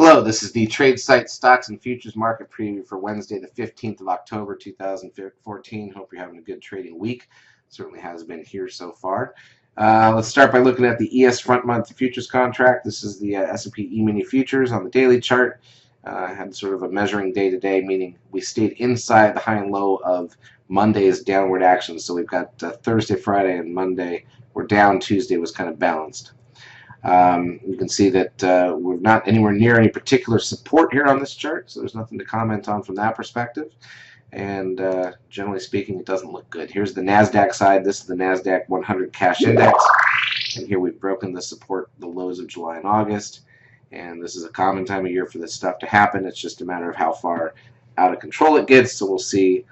Hello, this is the Tradesight Stocks and Futures Market Preview for Wednesday, the 15th of October, 2014. Hope you're having a good trading week. Certainly has been here so far. Let's start by looking at the ES front month futures contract. This is the S&P E-mini futures on the daily chart. Had sort of a measuring day today, meaning we stayed inside the high and low of Monday's downward action. So we've got Thursday, Friday, and Monday. We're down. Tuesday was kind of balanced. You can see that we're not anywhere near any particular support here on this chart, so there's nothing to comment on from that perspective. And generally speaking, it doesn't look good. Here's the NASDAQ side. This is the NASDAQ 100 cash index. And here we've broken the support, the lows of July and August. And this is a common time of year for this stuff to happen. It's just a matter of how far out of control it gets. So we'll see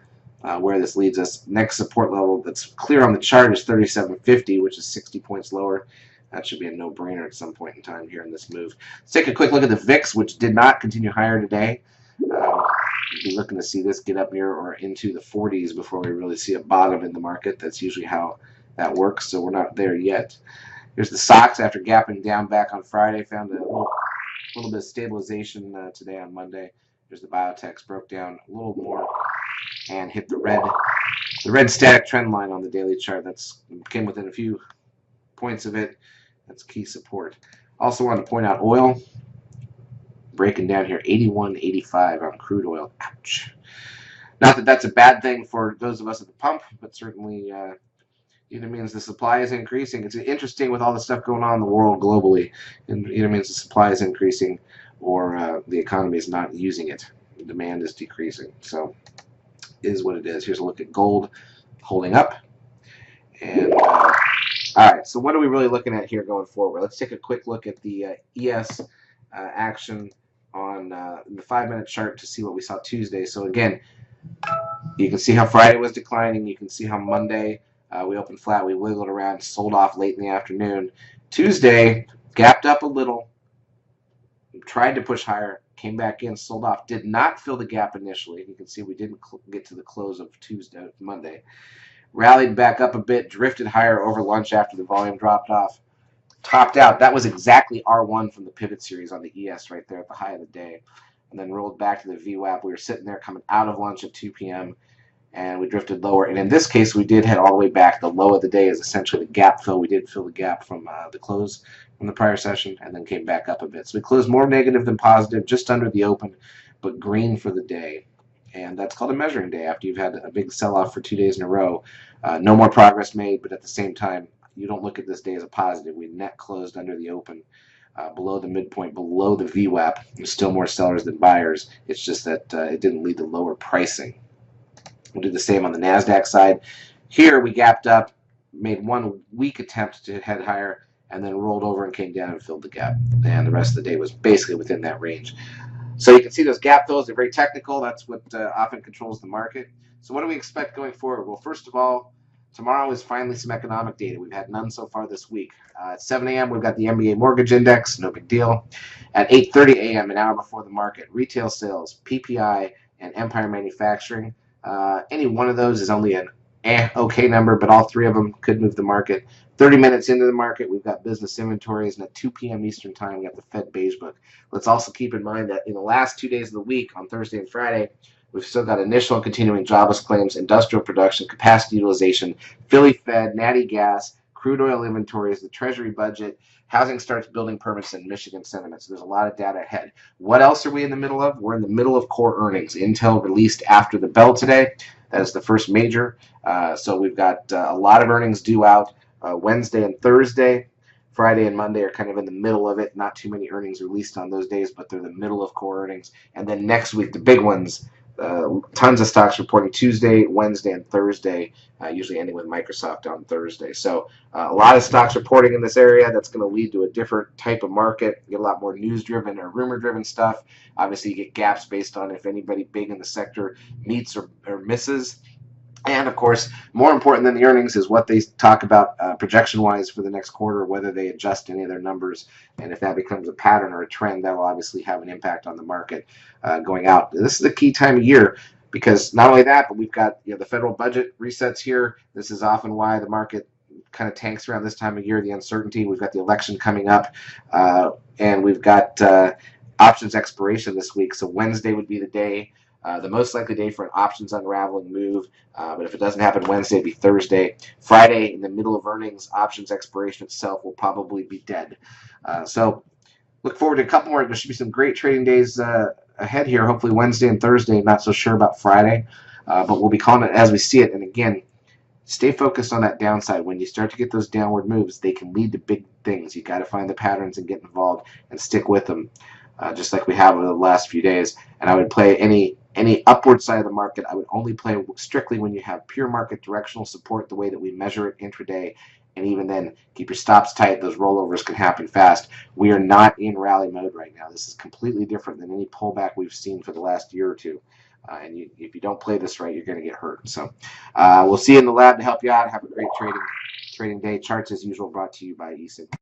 where this leads us. Next support level that's clear on the chart is 3750, which is 60 points lower. That should be a no-brainer at some point in time here in this move. Let's take a quick look at the VIX, which did not continue higher today. We'll be looking to see this get up near or into the 40s before we really see a bottom in the market. That's usually how that works, so we're not there yet. Here's the stocks after gapping down back on Friday. Found a little bit of stabilization today on Monday. Here's the biotechs, broke down a little more and hit the red static trend line on the daily chart. That's came within a few points of it. That's key support. Also wanted to point out oil breaking down here, 81.85 on crude oil. Ouch. Not that that's a bad thing for those of us at the pump, but certainly either means the supply is increasing. It's interesting with all the stuff going on in the world globally. It either means the supply is increasing or the economy is not using it. The demand is decreasing. So it is what it is. Here's a look at gold holding up. And all right, so what are we really looking at here going forward? Let's take a quick look at the ES action on the 5-minute chart to see what we saw Tuesday. So again, you can see how Friday was declining. You can see how Monday we opened flat. We wiggled around, sold off late in the afternoon. Tuesday, gapped up a little, tried to push higher, came back in, sold off. Did not fill the gap initially. You can see we didn't get to the close of Monday. Rallied back up a bit, drifted higher over lunch after the volume dropped off. Topped out. That was exactly R1 from the pivot series on the ES right there at the high of the day. And then rolled back to the VWAP. We were sitting there coming out of lunch at 2 p.m. and we drifted lower. And in this case, we did head all the way back. The low of the day is essentially the gap fill. We did fill the gap from the close from the prior session and then came back up a bit. So we closed more negative than positive, just under the open, but green for the day. And that's called a measuring day after you've had a big sell-off for 2 days in a row. No more progress made, but at the same time, you don't look at this day as a positive. We net closed under the open, below the midpoint, below the VWAP. There's still more sellers than buyers. It's just that it didn't lead to lower pricing. We'll do the same on the NASDAQ side. Here we gapped up, made one weak attempt to head higher, and then rolled over and came down and filled the gap. And the rest of the day was basically within that range. So you can see those gap fills. They're very technical. That's what often controls the market. So what do we expect going forward? Well, first of all, tomorrow is finally some economic data. We've had none so far this week. At 7 a.m., we've got the MBA mortgage index. No big deal. At 8:30 a.m., an hour before the market, retail sales, PPI, and Empire Manufacturing. Any one of those is only an okay number, but all three of them could move the market. 30 minutes into the market, we've got business inventories, and at 2 p.m. Eastern time, we got the Fed Beige Book. Let's also keep in mind that in the last 2 days of the week, on Thursday and Friday, we've still got initial and continuing jobless claims, industrial production, capacity utilization, Philly Fed, natty gas, crude oil inventories, the Treasury budget, housing starts building permits, and Michigan sentiment. So there's a lot of data ahead. What else are we in the middle of? We're in the middle of core earnings. Intel released after the bell today. That is the first major. So we've got a lot of earnings due out Wednesday and Thursday. Friday and Monday are kind of in the middle of it. Not too many earnings released on those days, but they're the middle of core earnings. And then next week, the big ones, tons of stocks reporting Tuesday, Wednesday, and Thursday, usually ending with Microsoft on Thursday. So a lot of stocks reporting in this area. That's going to lead to a different type of market. You get a lot more news-driven or rumor-driven stuff. Obviously, you get gaps based on if anybody big in the sector meets or misses. And, of course, more important than the earnings is what they talk about projection-wise for the next quarter, whether they adjust any of their numbers. And if that becomes a pattern or a trend, that will obviously have an impact on the market going out. This is the key time of year because not only that, but we've got the federal budget resets here. This is often why the market kind of tanks around this time of year, the uncertainty. We've got the election coming up, and we've got options expiration this week. So Wednesday would be the day, the most likely day for an options unraveling move. But if it doesn't happen Wednesday, it'd be Thursday. Friday, in the middle of earnings, options expiration itself will probably be dead. So look forward to a couple more. There should be some great trading days ahead here. Hopefully Wednesday and Thursday. Not so sure about Friday, but we'll be calling it as we see it. And again, stay focused on that downside. When you start to get those downward moves, they can lead to big things. You got to find the patterns and get involved and stick with them, just like we have over the last few days. And I would play any upward side of the market. I would only play strictly when you have pure market directional support, the way that we measure it intraday. And even then, keep your stops tight. Those rollovers can happen fast. We are not in rally mode right now. This is completely different than any pullback we've seen for the last year or two. And if you don't play this right, you're going to get hurt. So we'll see you in the lab to help you out. Have a great trading day. Charts, as usual, brought to you by eSigma.